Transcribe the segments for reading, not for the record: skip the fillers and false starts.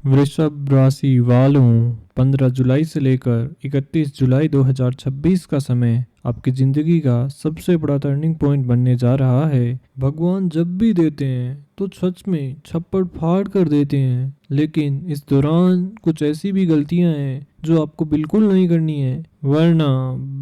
वृषभ राशि वालों, 15 जुलाई से लेकर 31 जुलाई 2026 का समय आपकी जिंदगी का सबसे बड़ा टर्निंग पॉइंट बनने जा रहा है। भगवान जब भी देते हैं तो सच में छप्पड़ फाड़ कर देते हैं, लेकिन इस दौरान कुछ ऐसी भी गलतियां हैं जो आपको बिल्कुल नहीं करनी है, वरना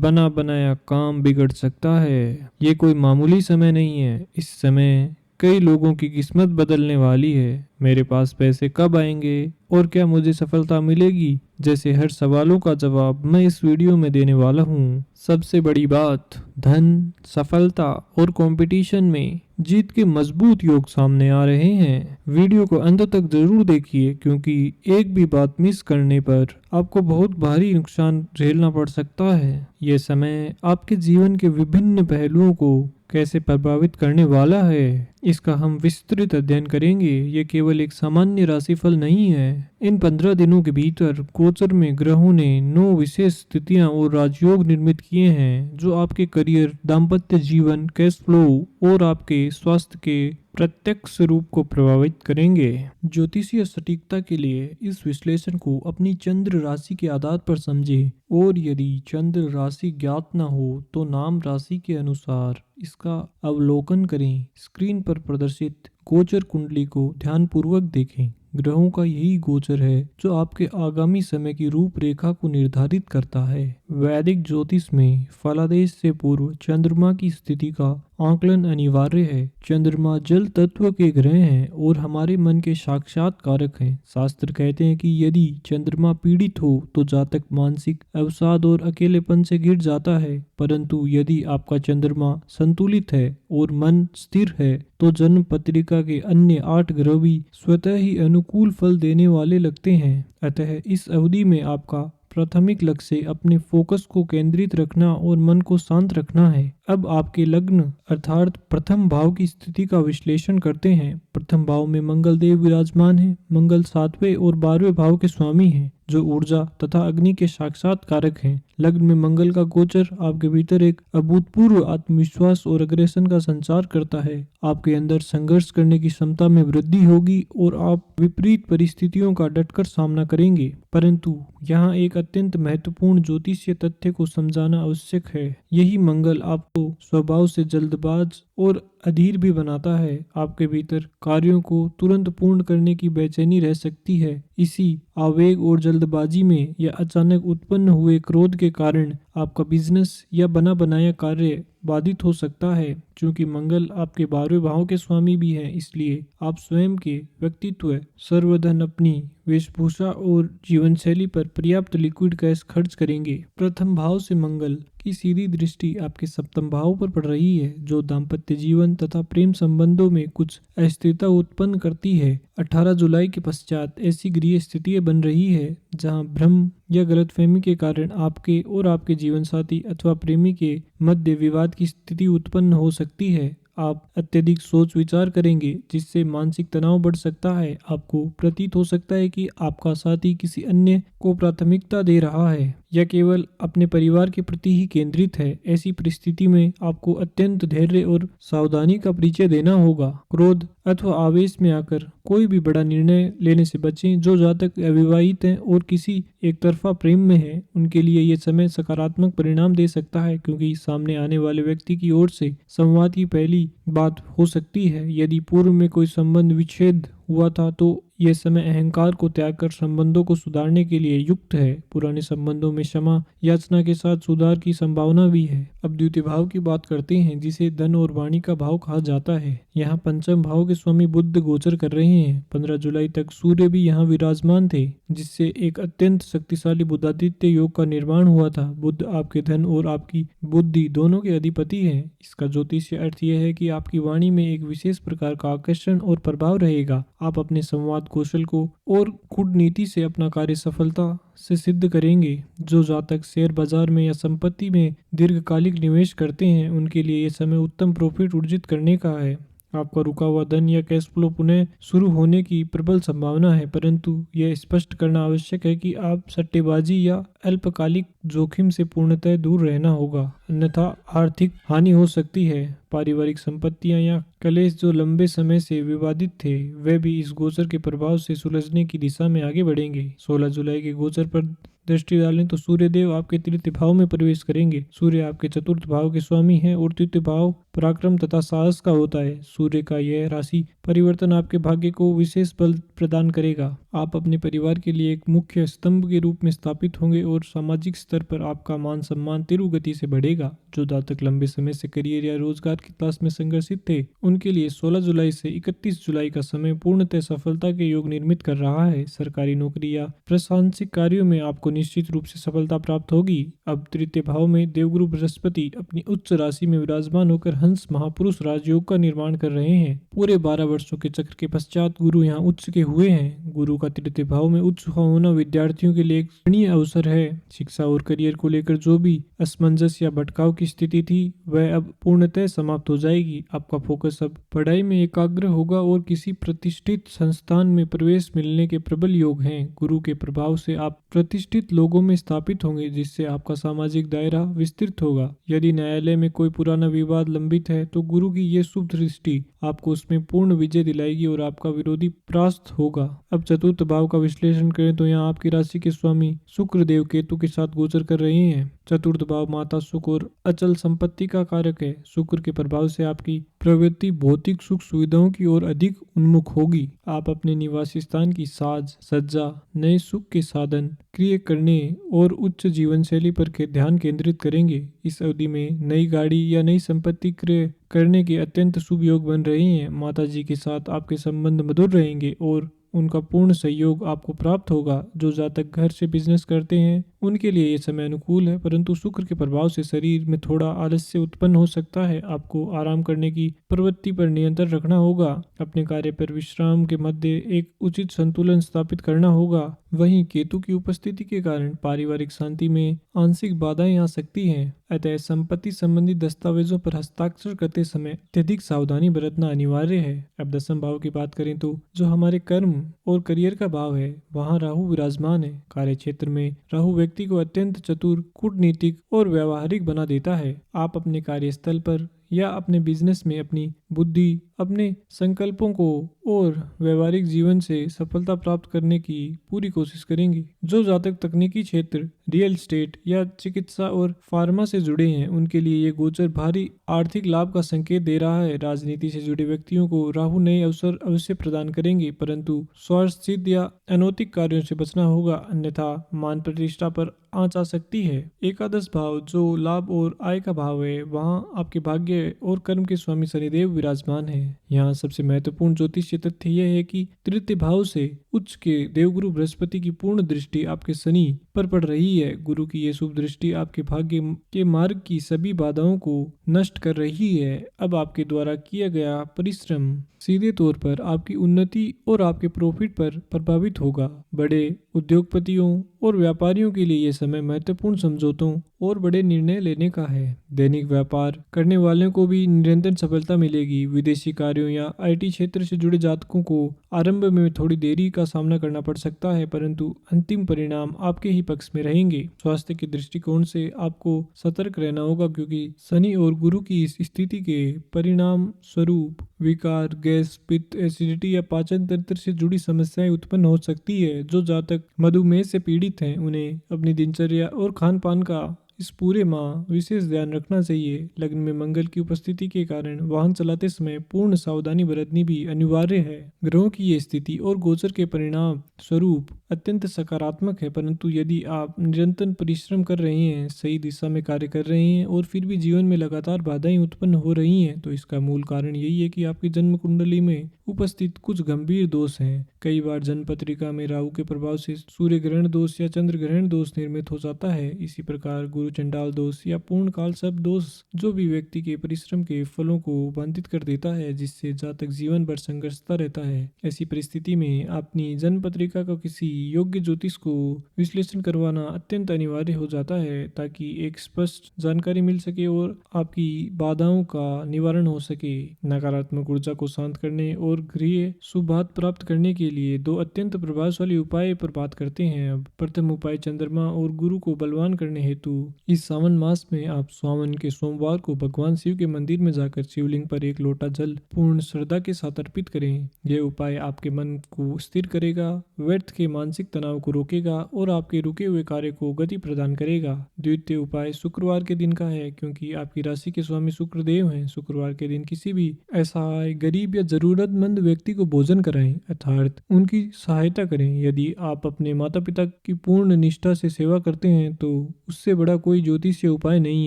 बना बनाया काम बिगड़ सकता है। ये कोई मामूली समय नहीं है। इस समय कई लोगों की किस्मत बदलने वाली है। मेरे पास पैसे कब आएंगे और क्या मुझे सफलता मिलेगी, जैसे हर सवालों का जवाब मैं इस वीडियो में देने वाला हूँ। सबसे बड़ी बात, धन, सफलता और कंपटीशन में जीत के मजबूत योग सामने आ रहे हैं। वीडियो को अंत तक जरूर देखिए, क्योंकि एक भी बात मिस करने पर आपको बहुत भारी नुकसान झेलना पड़ सकता है। ये समय आपके जीवन के विभिन्न पहलुओं को कैसे प्रभावित करने वाला है, इसका हम विस्तृत अध्ययन करेंगे। ये केवल एक सामान्य राशिफल नहीं है। इन 15 दिनों के भीतर गोचर में ग्रहों ने 9 विशेष स्थितियां और राजयोग निर्मित किए हैं, जो आपके करियर, दाम्पत्य जीवन, कैश फ्लो और आपके स्वास्थ्य के प्रत्यक्ष रूप को प्रभावित करेंगे। ज्योतिषीय सटीकता के लिए इस विश्लेषण को अपनी चंद्र राशि के आधार पर समझें, और यदि चंद्र राशि ज्ञात न हो तो नाम राशि के अनुसार इसका अवलोकन करें। स्क्रीन पर प्रदर्शित गोचर कुंडली को ध्यानपूर्वक देखें। ग्रहों का यही गोचर है जो आपके आगामी समय की रूपरेखा को निर्धारित करता है। वैदिक ज्योतिष में फलादेश से पूर्व चंद्रमा की स्थिति का आकलन अनिवार्य है। चंद्रमा जल तत्व के ग्रह हैं और हमारे मन के साक्षात कारक हैं। शास्त्र कहते हैं कि यदि चंद्रमा पीड़ित हो तो जातक मानसिक अवसाद और अकेलेपन से घिर जाता है, परंतु यदि आपका चंद्रमा संतुलित है और मन स्थिर है तो जन्म पत्रिका के अन्य 8 ग्रह भी स्वतः ही अनुकूल फल देने वाले लगते हैं। अतः इस अवधि में आपका प्राथमिक लक्ष्य अपने फोकस को केंद्रित रखना और मन को शांत रखना है। अब आपके लग्न अर्थात प्रथम भाव की स्थिति का विश्लेषण करते हैं। प्रथम भाव में मंगल देव विराजमान है। मंगल 7वें और 12वें भाव के स्वामी हैं, जो ऊर्जा तथा अग्नि के साक्षात कारक हैं। लग्न में मंगल का गोचर आपके भीतर एक अभूतपूर्व आत्मविश्वास और अग्रेसन का संचार करता है। आपके अंदर संघर्ष करने की क्षमता में वृद्धि होगी और आप विपरीत परिस्थितियों का डटकर सामना करेंगे। परंतु यहाँ एक अत्यंत महत्वपूर्ण ज्योतिषीय तथ्य को समझाना आवश्यक है। यही मंगल आपको स्वभाव से जल्दबाज और अधीर भी बनाता है। आपके भीतर कार्यों को तुरंत पूर्ण करने की बेचैनी रह सकती है। इसी आवेग और जल्दबाजी में या अचानक उत्पन्न हुए क्रोध के कारण आपका बिजनेस या बना बनाया कार्य बाधित हो सकता है। क्योंकि मंगल आपके 12वें भाव के स्वामी भी हैं, इसलिए आप स्वयं के व्यक्तित्व, सर्वधन, अपनी वेशभूषा और जीवन शैली पर पर्याप्त लिक्विड कैश खर्च करेंगे। प्रथम भाव से मंगल की सीधी दृष्टि आपके सप्तम भाव पर पड़ रही है, जो दाम्पत्य जीवन तथा प्रेम संबंधों में कुछ अस्थिरता उत्पन्न करती है। 18 जुलाई के पश्चात ऐसी गृह स्थितियां बन रही है जहां भ्रम या गलतफहमी के कारण आपके और आपके जीवन साथी अथवा प्रेमी के मध्य विवाद की स्थिति उत्पन्न हो सकती है। आप अत्यधिक सोच विचार करेंगे, जिससे मानसिक तनाव बढ़ सकता है। आपको प्रतीत हो सकता है कि आपका साथी किसी अन्य को प्राथमिकता दे रहा है या केवल अपने परिवार के प्रति ही केंद्रित है। ऐसी परिस्थिति में आपको अत्यंत धैर्य और सावधानी का परिचय देना होगा। क्रोध अथवा आवेश में आकर कोई भी बड़ा निर्णय लेने से बचें। जो जातक अविवाहित हैं और किसी एक तरफा प्रेम में है, उनके लिए ये समय सकारात्मक परिणाम दे सकता है, क्योंकि सामने आने वाले व्यक्ति की ओर से संवाद की पहली बात हो सकती है। यदि पूर्व में कोई संबंध विच्छेद हुआ था तो यह समय अहंकार को त्याग कर संबंधों को सुधारने के लिए युक्त है। पुराने संबंधों में क्षमा याचना के साथ सुधार की संभावना भी है। अब द्वितीय भाव की बात करते हैं, जिसे धन और वाणी का भाव कहा जाता है। यहाँ पंचम भाव के स्वामी बुध गोचर कर रहे हैं। 15 जुलाई तक सूर्य भी यहाँ विराजमान थे, जिससे एक अत्यंत शक्तिशाली बुधादित्य योग का निर्माण हुआ था। बुध आपके धन और आपकी बुद्धि दोनों के अधिपति हैं। इसका ज्योतिषीय अर्थ यह है कि आपकी वाणी में एक विशेष प्रकार का आकर्षण और प्रभाव रहेगा। आप अपने संवाद कौशल को और कूटनीति से अपना कार्य सफलता से सिद्ध करेंगे। जो जातक शेयर बाजार में या संपत्ति में दीर्घकालिक निवेश करते हैं, उनके लिए यह समय उत्तम प्रॉफिट अर्जित करने का है। आपका रुका हुआ धन या कैश फ्लो पुनः शुरू होने की प्रबल संभावना है, परंतु यह स्पष्ट करना आवश्यक है कि आप सट्टेबाजी या अल्पकालिक जोखिम से पूर्णतः दूर रहना होगा, अन्यथा आर्थिक हानि हो सकती है। पारिवारिक संपत्तियां या कलेश जो लंबे समय से विवादित थे, वे भी इस गोचर के प्रभाव से सुलझने की दिशा में आगे बढ़ेंगे। 16 जुलाई के गोचर पर दृष्टि डालें तो सूर्य देव आपके तृतीय भाव में प्रवेश करेंगे। सूर्य आपके चतुर्थ भाव के स्वामी हैं और तृतीय भाव पराक्रम तथा साहस का होता है। सूर्य का यह राशि परिवर्तन आपके भाग्य को विशेष बल प्रदान करेगा। आप अपने परिवार के लिए एक मुख्य स्तंभ के रूप में स्थापित होंगे और सामाजिक स्तर पर आपका मान सम्मान तीव्र गति से बढ़ेगा। जो जातक लंबे समय से करियर या रोजगार की तलाश में संघर्षित थे, उनके लिए 16 जुलाई से 31 जुलाई का समय पूर्णतः सफलता के योग निर्मित कर रहा है। सरकारी नौकरी या प्रशासनिक कार्यों में आपको निश्चित रूप से सफलता प्राप्त होगी। अब तृतीय भाव में देवगुरु बृहस्पति अपनी उच्च राशि में विराजमान होकर हंस महापुरुष राजयोग का निर्माण कर रहे हैं। पूरे 12 वर्षों के चक्र के पश्चात गुरु यहाँ उच्च के हुए हैं। गुरु का तृतीय भाव में उच्च होना विद्यार्थियों के लिए एक प्रणीय अवसर है। शिक्षा और करियर को लेकर जो भी असमंजस या भटकाव की स्थिति थी, वह अब पूर्णतः समाप्त हो जाएगी। आपका फोकस अब पढ़ाई में एकाग्र होगा और किसी प्रतिष्ठित संस्थान में प्रवेश मिलने के प्रबल योग हैं। गुरु के प्रभाव से आप प्रतिष्ठित लोगों में स्थापित होंगे, जिससे आपका सामाजिक दायरा विस्तृत होगा। यदि न्यायालय में कोई पुराना विवाद लंबित है, तो गुरु की ये शुभ दृष्टि आपको उसमें पूर्ण विजय दिलाएगी और आपका विरोधी परास्त होगा। अब चतुर्थ भाव का विश्लेषण करें तो यहाँ आपकी राशि के स्वामी शुक्र देव केतु के साथ गोचर कर रहे हैं। चतुर्थ भाव माता सुख और अचल संपत्ति का कारक है। शुक्र के प्रभाव से आपकी प्रवृत्ति भौतिक सुख सुविधाओं की ओर अधिक उन्मुख होगी। आप अपने निवास स्थान की साज सज्जा, नए सुख के साधन क्रिय करने और उच्च जीवन शैली पर ध्यान केंद्रित करेंगे। इस अवधि में नई गाड़ी या नई संपत्ति क्रय करने के अत्यंत शुभ योग बन रहे हैं। माता जी के साथ आपके संबंध मधुर रहेंगे और उनका पूर्ण सहयोग आपको प्राप्त होगा। जो जातक घर से बिजनेस करते हैं, उनके लिए ये समय अनुकूल है, परंतु शुक्र के प्रभाव से शरीर में थोड़ा आलस्य उत्पन्न हो सकता है। आपको आराम करने की प्रवृत्ति पर नियंत्रण रखना होगा। अपने कार्य पर विश्राम के मध्य एक उचित संतुलन स्थापित करना होगा। वहीं केतु की उपस्थिति के कारण पारिवारिक शांति में आंशिक बाधाएं आ सकती हैं, अतः संपत्ति संबंधी दस्तावेजों पर हस्ताक्षर करते समय अत्यधिक सावधानी बरतना अनिवार्य है। अब दसम भाव की बात करें तो जो हमारे कर्म और करियर का भाव है, वहाँ राहु विराजमान है। कार्य क्षेत्र में राहु व्यक्ति को अत्यंत चतुर, कूटनीतिक और व्यावहारिक बना देता है। आप अपने कार्यस्थल पर या अपने बिजनेस में अपनी बुद्धि, अपने संकल्पों को और व्यवहारिक जीवन से सफलता प्राप्त करने की पूरी कोशिश करेंगे। जो जातक तकनीकी क्षेत्र, रियल एस्टेट या चिकित्सा और फार्मा से जुड़े हैं, उनके लिए ये गोचर भारी आर्थिक लाभ का संकेत दे रहा है। राजनीति से जुड़े व्यक्तियों को राहु नए अवसर अवश्य प्रदान करेंगे, परंतु स्वार्थ सिद्ध या अनैतिक कार्यों से बचना होगा, अन्यथा मान प्रतिष्ठा पर आंच आ सकती है। एकादश भाव जो लाभ और आय का भाव है, वहाँ आपके भाग्य और कर्म के स्वामी शनिदेव विराजमान है। यहाँ सबसे महत्वपूर्ण ज्योतिषीय तथ्य यह है कि तृतीय भाव से उच्च के देवगुरु बृहस्पति की पूर्ण दृष्टि आपके शनि पर पड़ रही है। गुरु की ये शुभ दृष्टि आपके भाग्य के मार्ग की सभी बाधाओं को नष्ट कर रही है। अब आपके द्वारा किया गया परिश्रम सीधे तौर पर आपकी उन्नति और आपके प्रॉफिट पर प्रभावित होगा। बड़े उद्योगपतियों और व्यापारियों के लिए यह समय महत्वपूर्ण समझौतों और बड़े निर्णय लेने का है। दैनिक व्यापार करने वालों को भी निरंतर सफलता मिलेगी। विदेशी कार्यों या आईटी क्षेत्र से जुड़े जातकों को आरंभ में थोड़ी देरी का सामना करना पड़ सकता है, परंतु अंतिम परिणाम आपके ही पक्ष में रहेंगे। स्वास्थ्य के दृष्टिकोण से आपको सतर्क रहना होगा, क्योंकि शनि और गुरु की इस स्थिति के परिणाम स्वरूप विकार, गैस, पित्त, एसिडिटी या पाचन तंत्र से जुड़ी समस्याएं उत्पन्न हो सकती है। जो जातक मधुमेह से पीड़ित हैं, उन्हें अपनी दिनचर्या और खान पान का इस पूरे माह विशेष ध्यान रखना चाहिए। लग्न में मंगल की उपस्थिति के कारण वाहन चलाते समय पूर्ण सावधानी बरतनी भी अनिवार्य है। ग्रहों की ये स्थिति और गोचर के परिणाम स्वरूप अत्यंत सकारात्मक है, परंतु यदि आप निरंतर परिश्रम कर रहे हैं, सही दिशा में कार्य कर रहे हैं और फिर भी जीवन में लगातार बाधाएं उत्पन्न हो रही हैं, तो इसका मूल कारण यही है कि आपकी जन्म कुंडली में उपस्थित कुछ गंभीर दोष हैं। कई बार जन्म पत्रिका में राहु के प्रभाव से सूर्य ग्रहण दोष या चंद्र ग्रहण दोष निर्मित हो जाता है। इसी प्रकार गुरु चंडाल दोष या पूर्ण काल सब दोष जो भी व्यक्ति के परिश्रम के फलों को बाधित कर देता है, जिससे जातक जीवन भर संघर्षता रहता है। ऐसी परिस्थिति में अपनी जन्म पत्रिका को किसी योग्य ज्योतिष को विश्लेषण करवाना अत्यंत अनिवार्य हो जाता है, ताकि एक स्पष्ट जानकारी मिल सके और आपकी बाधाओं का निवारण हो सके। नकारात्मक ऊर्जा को शांत करने और गृह सुबात प्राप्त करने के लिए दो अत्यंत प्रभावशाली उपाय पर बात करते हैं। अब प्रथम उपाय चंद्रमा और गुरु को बलवान करने हेतु इस सावन मास में आप सावन के सोमवार को भगवान शिव के मंदिर में जाकर शिवलिंग पर एक लोटा जल पूर्ण श्रद्धा के साथ अर्पित करें। यह उपाय आपके मन को स्थिर करेगा, व्यर्थ के मानसिक तनाव को रोकेगा और आपके रुके हुए कार्य को गति प्रदान करेगा। द्वितीय उपाय शुक्रवार के दिन का है, क्योंकि आपकी राशि के स्वामी शुक्रदेव हैं। शुक्रवार के दिन किसी भी असहाय, गरीब या जरूरतमंद व्यक्ति को भोजन कराएं, अर्थात उनकी सहायता करें। यदि आप अपने माता पिता की पूर्ण निष्ठा से सेवा करते हैं तो उससे बड़ा कोई ज्योतिषीय उपाय नहीं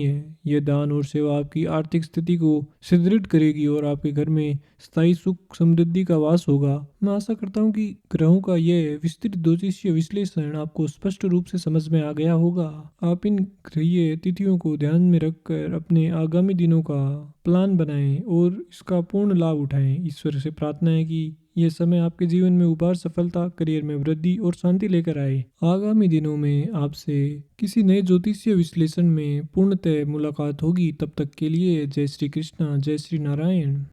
है। यह दान और सेवा आपकी आर्थिक स्थिति को सुदृढ़ करेगी और आपके घर में स्थायी सुख समृद्धि का वास होगा। मैं आशा करता हूँ कि ग्रहों का यह विस्तृत ज्योतिषीय विश्लेषण आपको स्पष्ट रूप से समझ में आ गया होगा। आप इन ग्रहीय तिथियों को ध्यान में रखकर अपने आगामी दिनों का प्लान बनाएं और इसका पूर्ण लाभ उठाएं। ईश्वर से प्रार्थना है कि यह समय आपके जीवन में उबार, सफलता, करियर में वृद्धि और शांति लेकर आए। आगामी दिनों में आपसे किसी नए ज्योतिषीय विश्लेषण में पूर्णतः मुलाकात होगी। तब तक के लिए जय श्री कृष्णा, जय श्री नारायण।